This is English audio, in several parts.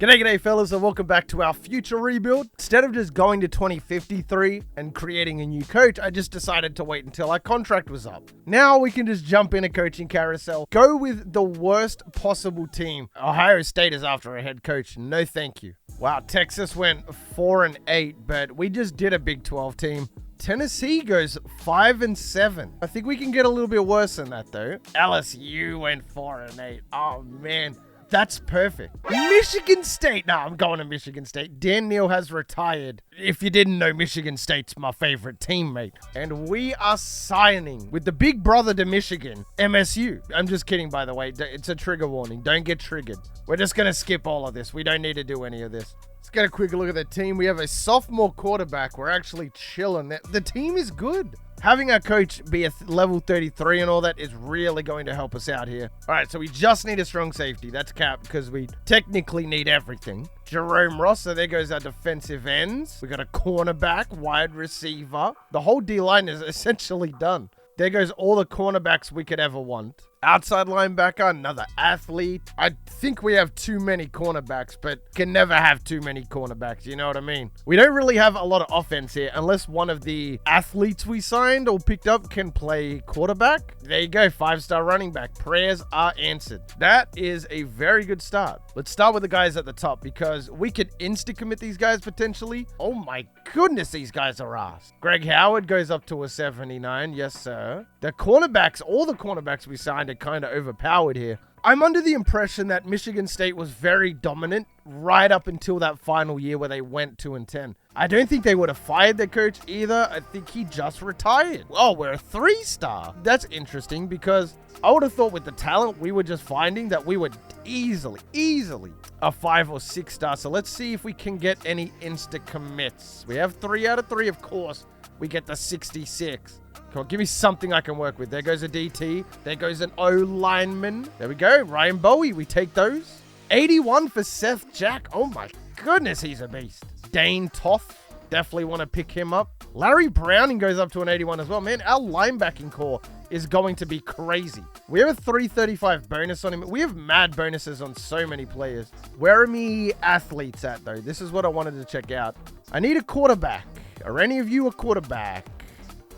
G'day fellas, and welcome back to our future rebuild. Instead of just going to 2053 and creating a new coach, I just decided to wait until our contract was up. Now we can just jump in a coaching carousel, go with the worst possible team. Ohio State is after a head coach. No thank you. Wow, Texas went 4-8, but we just did a Big 12 team. Tennessee goes 5-7. I think we can get a little bit worse than that though. LSU went 4-8. Oh man. That's perfect. Michigan State. Nah, I'm going to Michigan State. Dan Neal has retired. If you didn't know, Michigan State's my favorite teammate. And we are signing with the big brother to Michigan, MSU. I'm just kidding, by the way. It's a trigger warning. Don't get triggered. We're just going to skip all of this. We don't need to do any of this. Let's get a quick look at the team. We have a sophomore quarterback. We're actually chilling. The team is good. Having our coach be a level 33 and all that is really going to help us out here. All right, so we just need a strong safety. That's cap because we technically need everything. Jerome Ross, so there goes our defensive ends. We got a cornerback, wide receiver. The whole D-line is essentially done. There goes all the cornerbacks we could ever want. Outside linebacker, another athlete. I think we have too many cornerbacks, but can never have too many cornerbacks. You know what I mean? We don't really have a lot of offense here unless one of the athletes we signed or picked up can play quarterback. There you go, 5-star running back. Prayers are answered. That is a very good start. Let's start with the guys at the top because we could insta-commit these guys potentially. Oh my goodness, these guys are ass. Greg Howard goes up to a 79. Yes, sir. The cornerbacks, all the cornerbacks we signed are kind of overpowered here. I'm under the impression that Michigan State was very dominant right up until that final year where they went 2-10. I don't think they would have fired their coach either. I think he just retired. Oh, we're a 3-star. That's interesting because I would have thought with the talent we were just finding that we would easily a 5 or 6 star. So let's see if we can get any insta commits. We have 3 out of 3, of course. We get the 66. Come on, give me something I can work with. There goes a DT. There goes an O lineman. There we go. Ryan Bowie. We take those. 81 for Seth Jack. Oh my goodness, he's a beast. Dane Toth. Definitely want to pick him up. Larry Browning goes up to an 81 as well. Man, our linebacking core is going to be crazy. We have a 335 bonus on him. We have mad bonuses on so many players. Where are me athletes at though? This is what I wanted to check out. I need a quarterback. Are any of you a quarterback?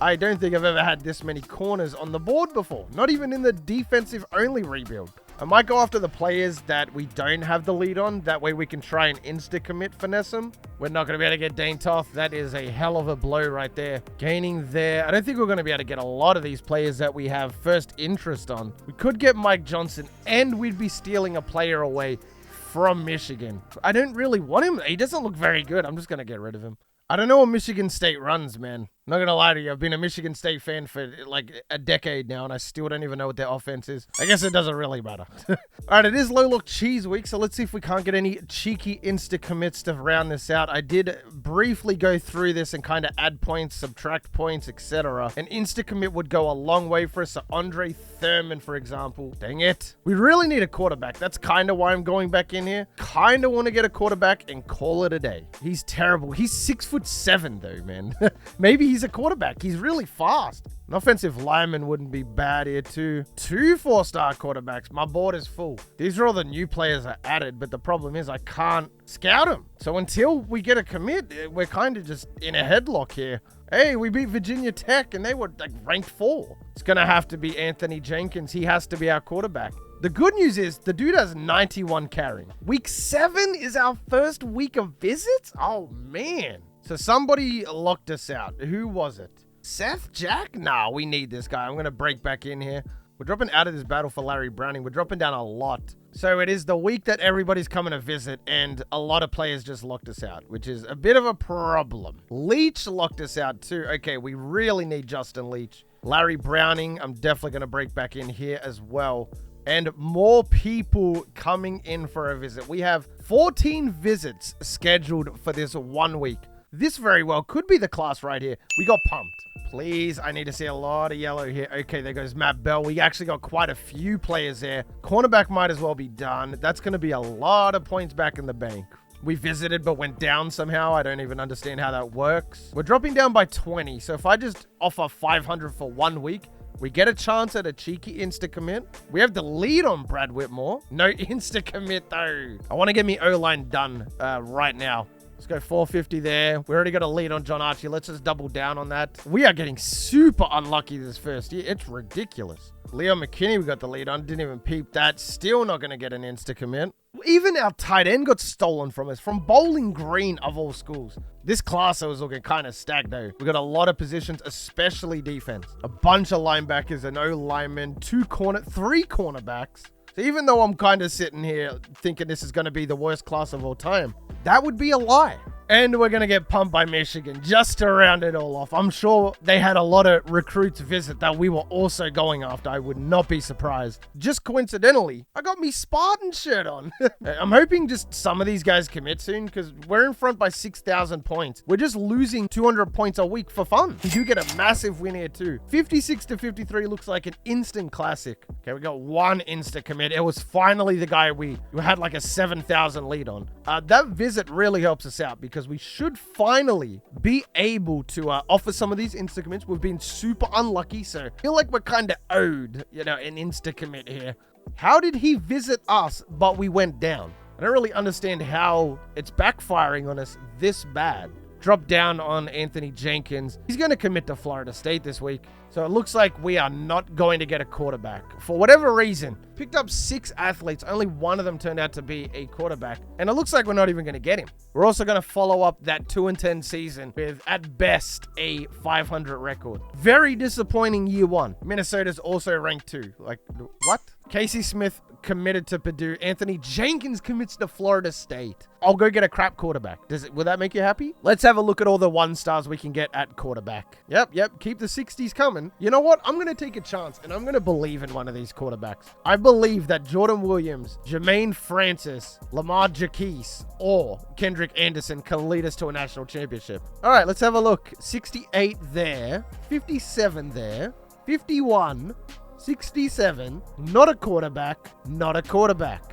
I don't think I've ever had this many corners on the board before. Not even in the defensive only rebuild. I might go after the players that we don't have the lead on. That way we can try and insta-commit finesse them. We're not going to be able to get Dane Toth. That is a hell of a blow right there. Gaining there. I don't think we're going to be able to get a lot of these players that we have first interest on. We could get Mike Johnson and we'd be stealing a player away from Michigan. I don't really want him. He doesn't look very good. I'm just going to get rid of him. I don't know what Michigan State runs, man. Not gonna lie to you, I've been a Michigan State fan for like a decade now, and I still don't even know what their offense is. I guess it doesn't really matter. All right, it is low look cheese week, so let's see if we can't get any cheeky insta commits to round this out. I did briefly go through this and kind of add points, subtract points, etc. An insta commit would go a long way for us. So Andre Thurman, for example. Dang it. We really need a quarterback. That's kind of why I'm going back in here. Kind of want to get a quarterback and call it a day. He's terrible. He's 6'7" though, man. Maybe he's a quarterback. He's really fast. An offensive lineman wouldn't be bad here too. 2 4-star quarterbacks. My board is full. These are all the new players I added, but the problem is I can't scout them. So until we get a commit, we're kind of just in a headlock here. Hey, we beat Virginia Tech and they were like ranked 4. It's going to have to be Anthony Jenkins. He has to be our quarterback. The good news is the dude has 91 carrying. Week 7 is our first week of visits? Oh, man. So somebody locked us out. Who was it? Seth Jack? Nah, we need this guy. I'm going to break back in here. We're dropping out of this battle for Larry Browning. We're dropping down a lot. So it is the week that everybody's coming to visit, and a lot of players just locked us out, which is a bit of a problem. Leach locked us out too. Okay, we really need Justin Leach. Larry Browning, I'm definitely going to break back in here as well. And more people coming in for a visit. We have 14 visits scheduled for this 1 week. This very well could be the class right here. We got pumped. Please, I need to see a lot of yellow here. Okay, there goes Matt Bell. We actually got quite a few players there. Cornerback might as well be done. That's going to be a lot of points back in the bank. We visited but went down somehow. I don't even understand how that works. We're dropping down by 20. So if I just offer 500 for 1 week, We get a chance at a cheeky insta-commit. We have the lead on Brad Whitmore. No insta-commit, though. I want to get me O-line done right now. Let's go 450 there. We already got a lead on John Archie. Let's just double down on that. We are getting super unlucky this first year. It's ridiculous. Leo McKinney, we got the lead on. Didn't even peep that. Still not going to get an insta-commit. Even our tight end got stolen from us, from Bowling Green of all schools. This class was looking kind of stacked though. We got a lot of positions, especially defense. A bunch of linebackers, an O-lineman, 3 cornerbacks. So even though I'm kind of sitting here thinking this is going to be the worst class of all time, that would be a lie. And we're going to get pumped by Michigan just to round it all off. I'm sure they had a lot of recruits visit that we were also going after. I would not be surprised. Just coincidentally, I got me Spartan shirt on. I'm hoping just some of these guys commit soon because we're in front by 6,000 points. We're just losing 200 points a week for fun. We do get a massive win here too. 56-53 looks like an instant classic. Okay, we got one insta commit. It was finally the guy we had like a 7,000 lead on. That visit really helps us out because we should finally be able to offer some of these insta commits. We've been super unlucky, so I feel like we're kind of owed, you know, an insta commit here. How did he visit us, but we went down? I don't really understand how it's backfiring on us this bad. Drop down on Anthony Jenkins. He's going to commit to Florida State this week. So it looks like we are not going to get a quarterback. For whatever reason, picked up 6 athletes. Only one of them turned out to be a quarterback. And it looks like we're not even going to get him. We're also going to follow up that 2-10 season with, at best, a 500 record. Very disappointing year 1. Minnesota's also ranked 2. Like, what? Casey Smith committed to Purdue. Anthony Jenkins commits to Florida State. I'll go get a crap quarterback. Will that make you happy? Let's have a look at all the 1-stars we can get at quarterback. Yep. Keep the 60s coming. You know what? I'm going to take a chance and I'm going to believe in one of these quarterbacks. I believe that Jordan Williams, Jermaine Francis, Lamar Jackson, or Kendrick Anderson can lead us to a national championship. All right, let's have a look. 68 there, 57 there, 51, 67, not a quarterback.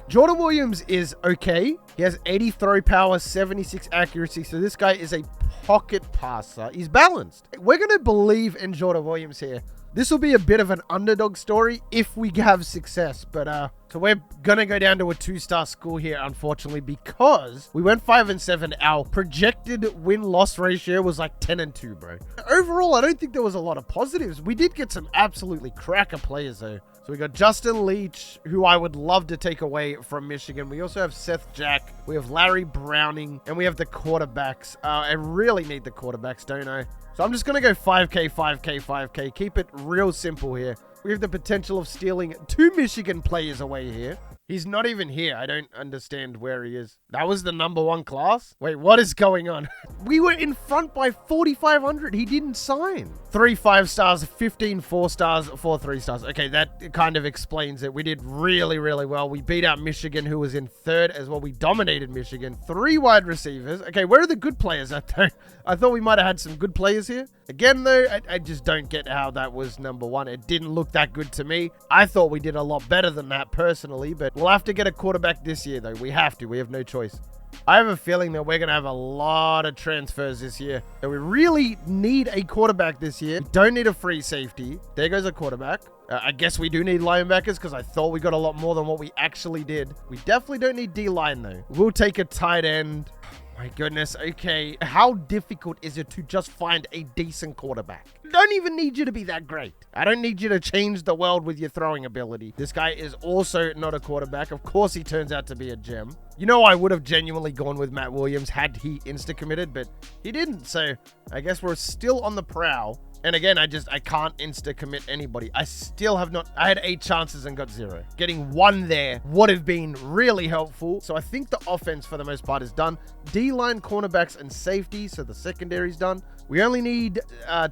Jordan Williams is okay. He has 80 throw power, 76 accuracy. So this guy is a pocket passer. He's balanced. We're going to believe in Jordan Williams here. This will be a bit of an underdog story if we have success, but so we're gonna go down to a 2-star school here, unfortunately, because we went 5-7. Our projected win-loss ratio was like 10-2, bro. Overall, I don't think there was a lot of positives. We did get some absolutely cracker players though. So we got Justin Leach, who I would love to take away from Michigan. We also have Seth Jack. We have Larry Browning, and we have the quarterbacks. I really need the quarterbacks, don't I? So I'm just going to go 5K, 5K, 5K. Keep it real simple here. We have the potential of stealing 2 Michigan players away here. He's not even here. I don't understand where he is. That was the #1 class? Wait, what is going on? We were in front by 4,500. He didn't sign. 3 5-stars, 15 4-stars, 4 3-stars. Okay, that kind of explains it. We did really, really well. We beat out Michigan, who was in 3rd as well. We dominated Michigan. 3 wide receivers. Okay, where are the good players? I thought we might have had some good players here. Again, though, I just don't get how that was #1. It didn't look that good to me. I thought we did a lot better than that personally, but we'll have to get a quarterback this year, though. We have to. We have no choice. I have a feeling that we're going to have a lot of transfers this year. So we really need a quarterback this year. We don't need a free safety. There goes a quarterback. I guess we do need linebackers because I thought we got a lot more than what we actually did. We definitely don't need D-line, though. We'll take a tight end. My goodness. Okay. How difficult is it to just find a decent quarterback? Don't even need you to be that great. I don't need you to change the world with your throwing ability. This guy is also not a quarterback. Of course, he turns out to be a gem. You know, I would have genuinely gone with Matt Williams had he insta-committed, but he didn't. So I guess we're still on the prowl. And again, I can't insta-commit anybody. I still have not. I had 8 chances and got 0. Getting 1 there would have been really helpful. So I think the offense, for the most part, is done. D-line, cornerbacks, and safety. So the secondary's done. We only need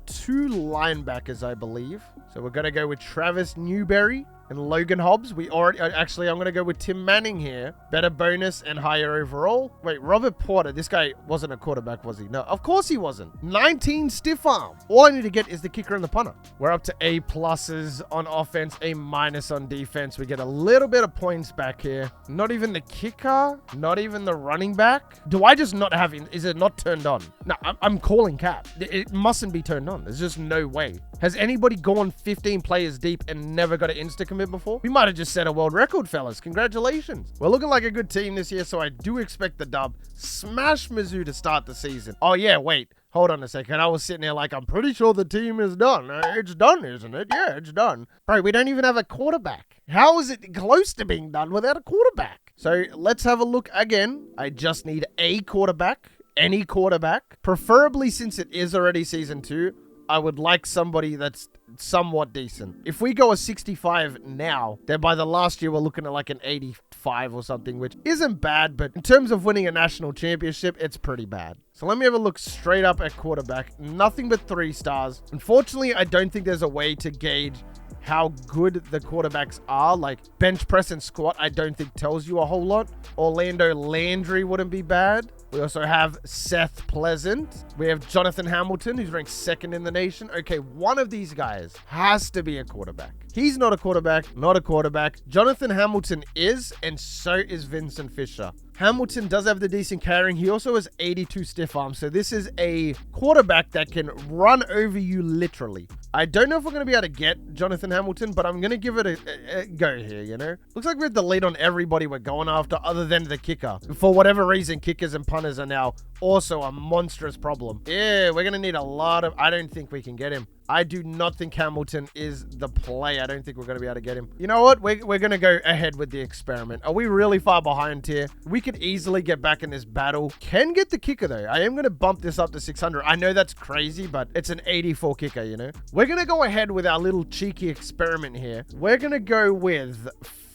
2 linebackers, I believe. So we're going to go with Travis Newberry And Logan Hobbs, we already... Actually, I'm going to go with Tim Manning here. Better bonus and higher overall. Wait, Robert Porter. This guy wasn't a quarterback, was he? No, of course he wasn't. 19 stiff arm. All I need to get is the kicker and the punter. We're up to A pluses on offense, A minus on defense. We get a little bit of points back here. Not even the kicker. Not even the running back. Do I just not have... Is it not turned on? No, I'm calling cap. It mustn't be turned on. There's just no way. Has anybody gone 15 players deep and never got an insta-commit before? We might have just set a world record, fellas. Congratulations. We're looking like a good team this year, so I do expect the dub. Smash Mizzou to start the season. Oh, yeah, wait. Hold on a second. I was sitting there like, I'm pretty sure the team is done. It's done, isn't it? Yeah, it's done. Bro, we don't even have a quarterback. How is it close to being done without a quarterback? So let's have a look again. I just need a quarterback. Any quarterback. Preferably, since it is already season 2, I would like somebody that's somewhat decent. If we go a 65 now, then by the last year, we're looking at like an 85 or something, which isn't bad, but in terms of winning a national championship, it's pretty bad. So let me have a look straight up at quarterback. Nothing but 3 stars. Unfortunately, I don't think there's a way to gauge how good the quarterbacks are. Like bench press and squat, I don't think tells you a whole lot. Orlando Landry wouldn't be bad. We also have Seth Pleasant. We have Jonathan Hamilton, who's ranked 2nd in the nation. Okay, one of these guys has to be a quarterback. He's not a quarterback, not a quarterback. Jonathan Hamilton is, and so is Vincent Fisher. Hamilton does have the decent carrying. He also has 82 stiff arms. So this is a quarterback that can run over you literally. I don't know if we're going to be able to get Jonathan Hamilton, but I'm going to give it a go here, you know? Looks like we have the lead on everybody we're going after other than the kicker. For whatever reason, kickers and punters are now also a monstrous problem. Yeah, we're going to need a lot of... I don't think we can get him. I do not think Hamilton is the play. I don't think we're going to be able to get him. You know what? We're going to go ahead with the experiment. Are we really far behind here? We could easily get back in this battle. Can get the kicker, though. I am going to bump this up to 600. I know that's crazy, but it's an 84 kicker, you know? We're going to go ahead with our little cheeky experiment here. We're going to go with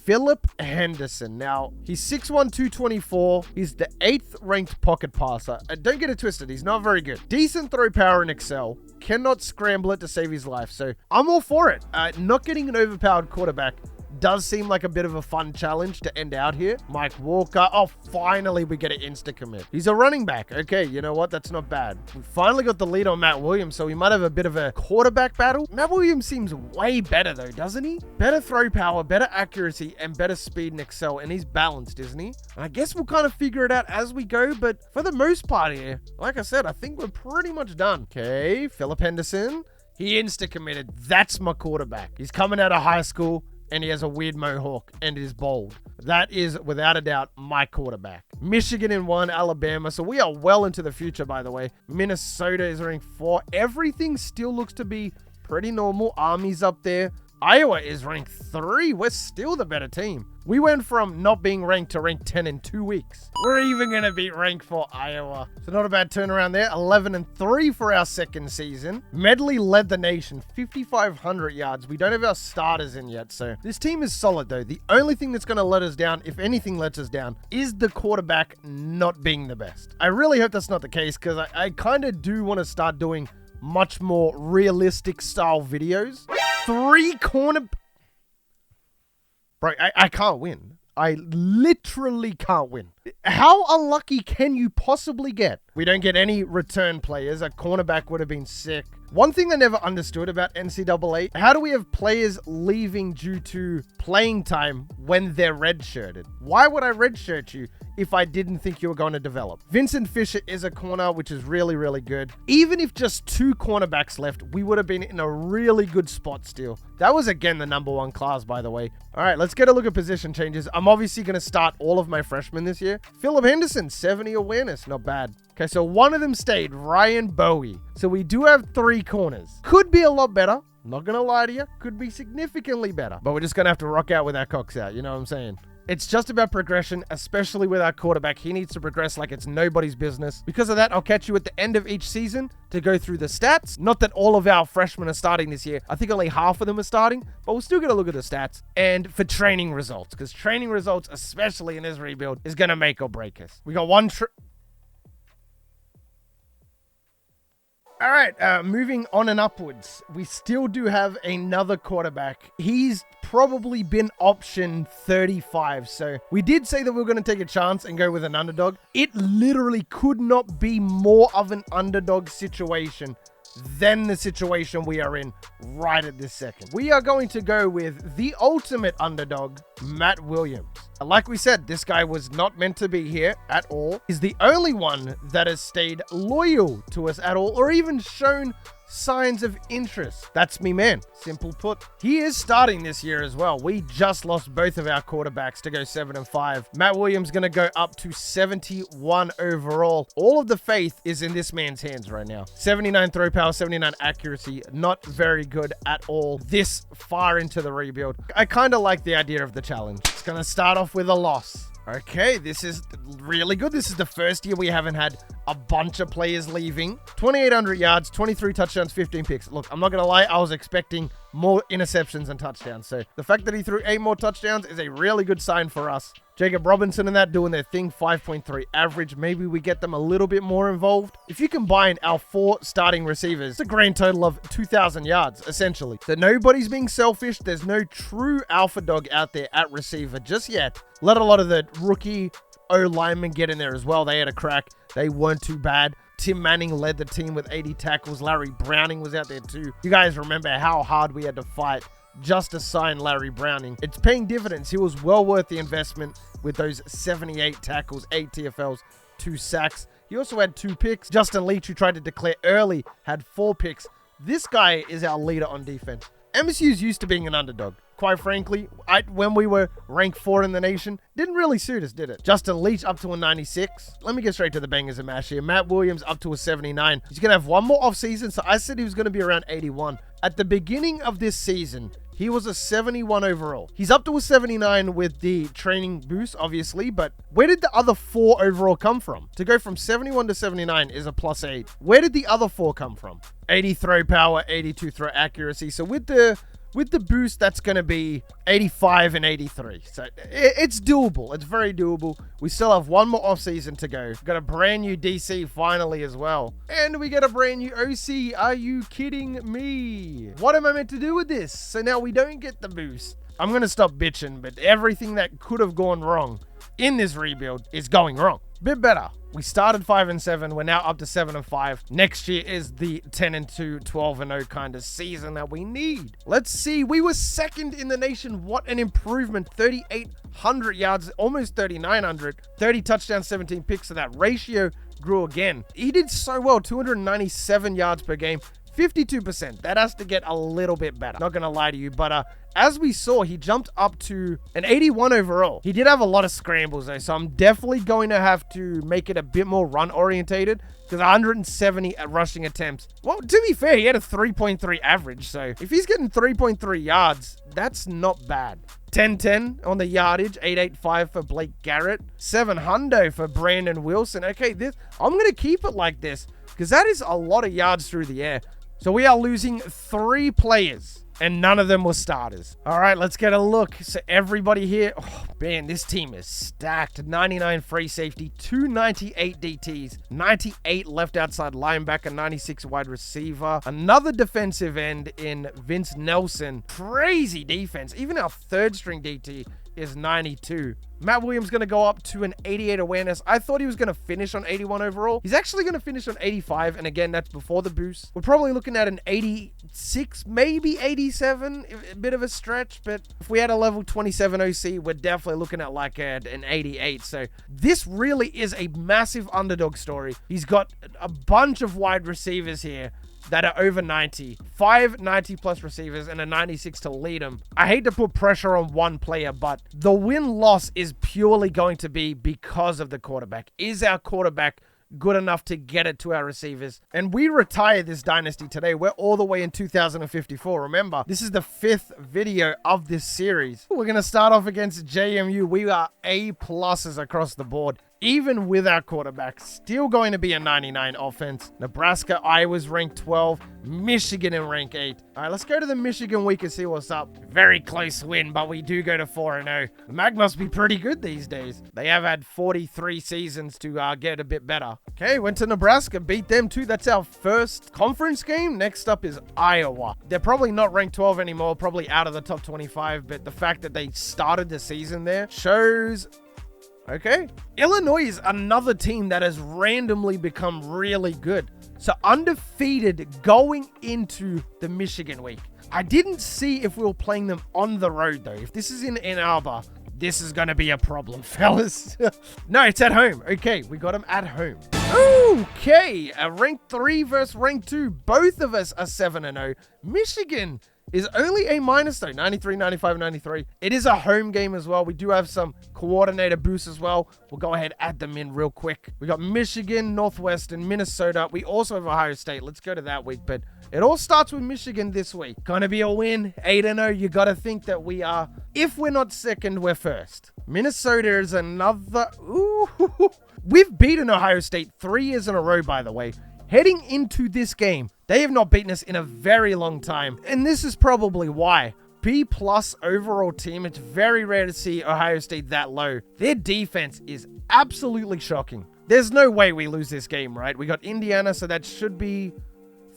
Philip Henderson. Now, he's 6'1", 224. He's the 8th ranked pocket passer. Don't get it twisted. He's not very good. Decent throw power in Excel. Cannot scramble it to save his life. So I'm all for it. Not getting an overpowered quarterback does seem like a bit of a fun challenge to end out here. Mike Walker. Oh, finally we get an insta-commit. He's a running back. Okay, you know what? That's not bad. We finally got the lead on Matt Williams, so we might have a bit of a quarterback battle. Matt Williams seems way better though, doesn't he? Better throw power, better accuracy, and better speed in Excel, and he's balanced, isn't he? And I guess we'll kind of figure it out as we go, but for the most part here, like I said, I think we're pretty much done. Okay, Philip Henderson. He insta-committed. That's my quarterback. He's coming out of high school, and he has a weird mohawk and is bald. That is, without a doubt, my quarterback. Michigan in 1, Alabama. So we are well into the future, by the way. Minnesota is ranked 4. Everything still looks to be pretty normal. Army's up there. Iowa is ranked 3. We're still the better team. We went from not being ranked to ranked 10 in 2 weeks. We're even going to beat ranked 4 Iowa. So not a bad turnaround there. 11-3 for our second season. Medley led the nation, 5,500 yards. We don't have our starters in yet, so this team is solid though. The only thing that's going to let us down, if anything lets us down, is the quarterback not being the best. I really hope that's not the case, because I kind of do want to start doing much more realistic style videos. 3 corner... Bro, I can't win. I literally can't win. How unlucky can you possibly get? We don't get any return players. A cornerback would have been sick. One thing I never understood about NCAA, how do we have players leaving due to playing time when they're redshirted? Why would I redshirt you if I didn't think you were going to develop? Vincent Fisher is a corner, which is really, really good. Even if just 2 cornerbacks left, we would have been in a really good spot still. That was, again, the #1 class, by the way. All right, let's get a look at position changes. I'm obviously going to start all of my freshmen this year. Philip Henderson, 70 awareness. Not bad. Okay, so one of them stayed, Ryan Bowie. So we do have 3 corners. Could be a lot better. Not going to lie to you. Could be significantly better. But we're just going to have to rock out with our cocks out. You know what I'm saying? It's just about progression, especially with our quarterback. He needs to progress like it's nobody's business. Because of that, I'll catch you at the end of each season to go through the stats. Not that all of our freshmen are starting this year. I think only half of them are starting, but we'll still get a look at the stats. And for training results, because training results, especially in this rebuild, is going to make or break us. We got one All right, moving on and upwards. We still do have another quarterback. He's probably been option 35. So we did say that we were going to take a chance and go with an underdog. It literally could not be more of an underdog situation than the situation we are in right at this second. We are going to go with the ultimate underdog, Matt Williams. Like we said, this guy was not meant to be here at all. He's the only one that has stayed loyal to us at all, or even shown signs of interest. That's me, man. Simple put. He is starting this year as well. We just lost both of our quarterbacks to go 7-5. Matt Williams going to go up to 71 overall. All of the faith is in this man's hands right now. 79 throw power, 79 accuracy. Not very good at all this far into the rebuild. I kind of like the idea of the challenge. It's going to start off with a loss. Okay, this is really good. This is the first year we haven't had a bunch of players leaving. 2,800 yards, 23 touchdowns, 15 picks. Look, I'm not going to lie. I was expecting more interceptions and touchdowns. So the fact that he threw 8 more touchdowns is a really good sign for us. Jacob Robinson and that doing their thing, 5.3 average. Maybe we get them a little bit more involved. If you combine our 4 starting receivers, it's a grand total of 2,000 yards, essentially. So nobody's being selfish. There's no true alpha dog out there at receiver just yet. Let a lot of the rookie O-linemen get in there as well. They had a crack. They weren't too bad. Tim Manning led the team with 80 tackles. Larry Browning was out there too. You guys remember how hard we had to fight just to sign Larry Browning. It's paying dividends. He was well worth the investment with those 78 tackles, 8 TFLs, 2 sacks. He also had 2 picks. Justin Leach, who tried to declare early, had 4 picks. This guy is our leader on defense. MSU's used to being an underdog. Quite frankly, when we were ranked 4 in the nation, didn't really suit us, did it? Justin Leach up to a 96. Let me get straight to the bangers and mash here. Matt Williams up to a 79. He's going to have one more offseason, so I said he was going to be around 81. At the beginning of this season, he was a 71 overall. He's up to a 79 with the training boost, obviously, but where did the other 4 overall come from? To go from 71 to 79 is a +8. Where did the other 4 come from? 80 throw power, 82 throw accuracy. So with the boost, that's going to be 85 and 83. So it's doable. It's very doable. We still have one more offseason to go. We've got a brand new DC finally as well. And we get a brand new OC. Are you kidding me? What am I meant to do with this? So now we don't get the boost. I'm going to stop bitching, but everything that could have gone wrong in this rebuild is going wrong. Bit better. We started 5-7. We're now up to 7-5. Next year is the 10-2, 12-0 kind of season that we need. Let's see. We were second in the nation. What an improvement. 3,800 yards, almost 3,900. 30 touchdowns, 17 picks. So that ratio grew again. He did so well. 297 yards per game. 52%. That has to get a little bit better. Not going to lie to you, but as we saw, he jumped up to an 81 overall. He did have a lot of scrambles though, so I'm definitely going to have to make it a bit more run orientated because 170 rushing attempts. Well, to be fair, he had a 3.3 average, so if he's getting 3.3 yards, that's not bad. 10-10 on the yardage, 885 for Blake Garrett, 700 for Brandon Wilson. Okay, I'm going to keep it like this because that is a lot of yards through the air. So we are losing 3 players, and none of them were starters. All right, let's get a look. So everybody here, oh man, this team is stacked. 99 free safety, 298 DTs, 98 left outside linebacker, 96 wide receiver. Another defensive end in Vince Nelson. Crazy defense. Even our 3rd string DT is 92. Matt Williams going to go up to an 88 awareness. I thought he was going to finish on 81 overall. He's actually going to finish on 85. And again, that's before the boost. We're probably looking at an 86, maybe 87. A bit of a stretch. But if we had a level 27 OC, we're definitely looking at like an 88. So this really is a massive underdog story. He's got a bunch of wide receivers here that are over 90, 5 90+ receivers and a 96 to lead them. I hate to put pressure on one player, but the win-loss is purely going to be because of the quarterback. Is our quarterback good enough to get it to our receivers? And we retire this dynasty today. We're all the way in 2054. Remember, this is the 5th video of this series. We're going to start off against JMU. We are A+ across the board. even with our quarterback, still going to be a 99 offense. Nebraska, Iowa's ranked 12. Michigan in rank 8. All right, let's go to the Michigan week and see what's up. Very close win, but we do go to 4-0. The Mag must be pretty good these days. They have had 43 seasons to get a bit better. Okay, went to Nebraska, beat them too. That's our first conference game. Next up is Iowa. They're probably not ranked 12 anymore, probably out of the top 25, but the fact that they started the season there shows... Okay. Illinois is another team that has randomly become really good. So undefeated going into the Michigan week. I didn't see if we were playing them on the road though. If this is in Ann Arbor, this is going to be a problem, fellas. No, it's at home. Okay, we got them at home. Okay, a rank 3 versus rank 2. Both of us are 7-0. Michigan is only A- though, 93, 95, 93. It is a home game as well. We do have some coordinator boosts as well. We'll go ahead and add them in real quick. We got Michigan, Northwestern, Minnesota. We also have Ohio State. Let's go to that week, but it all starts with Michigan this week. Gonna be a win, 8-0. You gotta think that we are, if we're not second, we're first. Minnesota is another, ooh. We've beaten Ohio State 3 years in a row, by the way. Heading into this game, they have not beaten us in a very long time. And this is probably why. B+ overall team. It's very rare to see Ohio State that low. Their defense is absolutely shocking. There's no way we lose this game, right? We got Indiana, so that should be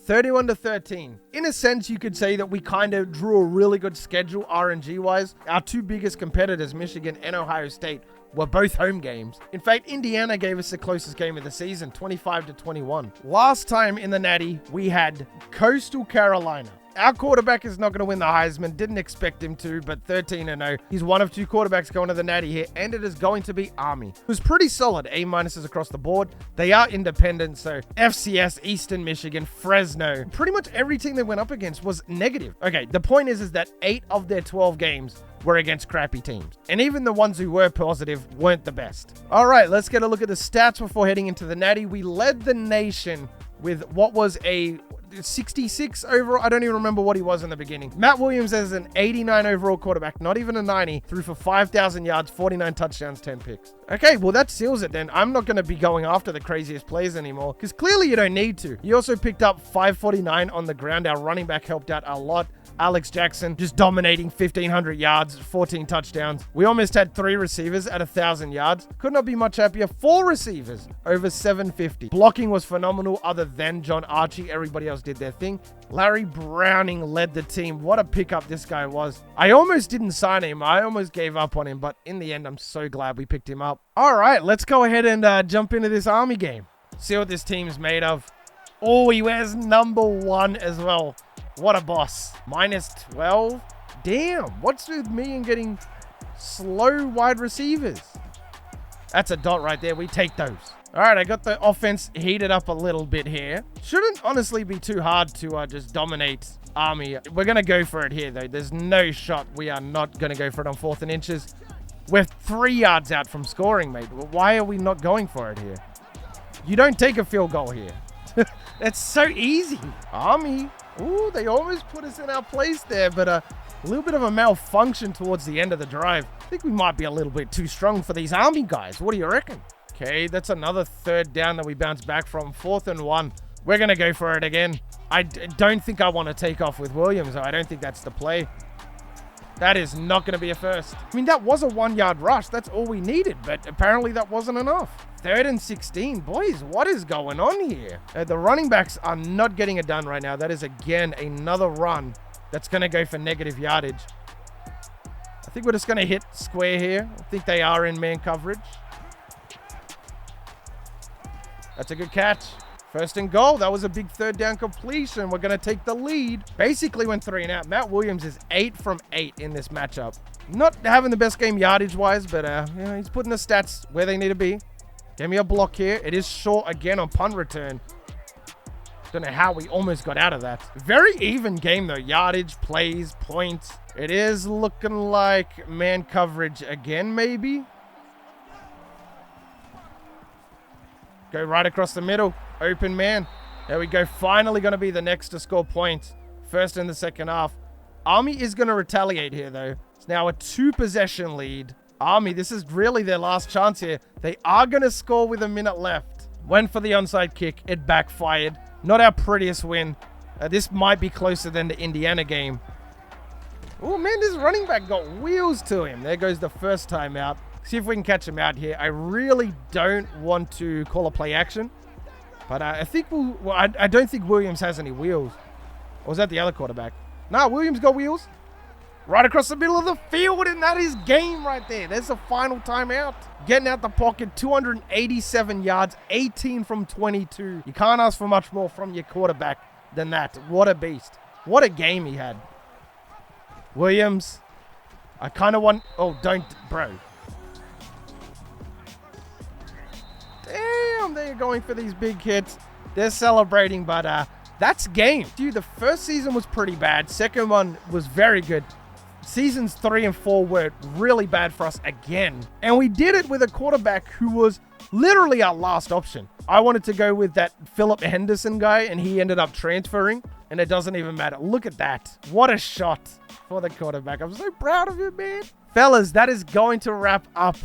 31-13. In a sense, you could say that we kind of drew a really good schedule RNG-wise. Our two biggest competitors, Michigan and Ohio State, were both home games. In fact, Indiana gave us the closest game of the season, 25-21. Last time in the Natty, we had Coastal Carolina. Our quarterback is not going to win the Heisman. Didn't expect him to, but 13-0. He's one of 2 quarterbacks going to the Natty here, and it is going to be Army. It was pretty solid. A- across the board. They are independent, so FCS, Eastern Michigan, Fresno. Pretty much every team they went up against was negative. Okay, the point is that 8 of their 12 games were against crappy teams. And even the ones who were positive weren't the best. All right, let's get a look at the stats before heading into the Natty. We led the nation with what was a 66 overall. I don't even remember what he was in the beginning. Matt Williams as an 89 overall quarterback, not even a 90, threw for 5,000 yards, 49 touchdowns, 10 picks. Okay, well, that seals it then. I'm not going to be going after the craziest plays anymore because clearly you don't need to. He also picked up 549 on the ground. Our running back helped out a lot. Alex Jackson just dominating 1,500 yards, 14 touchdowns. We almost had 3 receivers at 1,000 yards. Could not be much happier. 4 receivers over 750. Blocking was phenomenal other than John Archie. Everybody else did their thing. Larry Browning led the team. What a pickup this guy was. I almost didn't sign him. I almost gave up on him, but in the end, I'm so glad we picked him up. All right, let's go ahead and jump into this Army game. See what this team is made of. Oh, he wears number 1 as well. What a boss. -12. Damn, what's with me and getting slow wide receivers? That's a dot right there. We take those. All right, I got the offense heated up a little bit here. Shouldn't honestly be too hard to just dominate Army. We're going to go for it here, though. There's no shot. We are not going to go for it on 4th and inches. We're 3 yards out from scoring, mate. Why are we not going for it here? You don't take a field goal here. That's so easy. Army. Ooh, they almost put us in our place there, but a little bit of a malfunction towards the end of the drive. I think we might be a little bit too strong for these Army guys. What do you reckon? Okay, that's another 3rd down that we bounce back from. 4th and 1. We're going to go for it again. I don't think I want to take off with Williams, though. I don't think that's the play. That is not going to be a first. I mean, that was a 1-yard rush. That's all we needed, but apparently that wasn't enough. 3rd and 16. Boys, what is going on here? The running backs are not getting it done right now. That is, again, another run that's going to go for negative yardage. I think we're just going to hit square here. I think they are in man coverage. That's a good catch. 1st and goal. That was a big 3rd down completion. We're going to take the lead. Basically went 3 and out. Matt Williams is 8 from 8 in this matchup. Not having the best game yardage-wise, but you know, he's putting the stats where they need to be. Give me a block here. It is short again on punt return. Don't know how we almost got out of that. Very even game, though. Yardage, plays, points. It is looking like man coverage again, maybe. Go right across the middle. Open man. There we go. Finally going to be the next to score points. 1st in the 2nd half. Army is going to retaliate here, though. It's now a 2-possession lead. Army, this is really their last chance here. They are going to score with a minute left. Went for the onside kick. It backfired. Not our prettiest win. This might be closer than the Indiana game. Oh, man, this running back got wheels to him. There goes the first time out. See if we can catch him out here. I really don't want to call a play action. But I think I don't think Williams has any wheels. Or was that the other quarterback? Nah, Williams got wheels. Right across the middle of the field, and that is game right there. There's the final timeout. Getting out the pocket, 287 yards, 18 from 22. You can't ask for much more from your quarterback than that. What a beast. What a game he had. Williams. I kind of want... Oh, don't... Bro. Damn, they're going for these big hits. They're celebrating, but that's game. Dude, the first season was pretty bad. Second one was very good. Seasons 3 and 4 were really bad for us again. And we did it with a quarterback who was literally our last option. I wanted to go with that Philip Henderson guy, and he ended up transferring. And it doesn't even matter. Look at that. What a shot for the quarterback. I'm so proud of him, man. Fellas, that is going to wrap up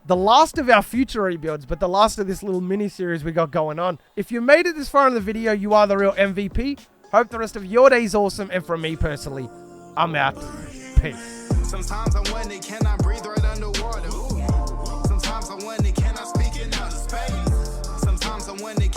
the last of our future rebuilds, but the last of this little mini-series we got going on. If you made it this far in the video, you are the real MVP. Hope the rest of your day's awesome. And from me personally, I'm out. Peace. Sometimes I wonder, can I breathe right underwater? Sometimes I wonder, can I speak in outer space? Sometimes I wonder,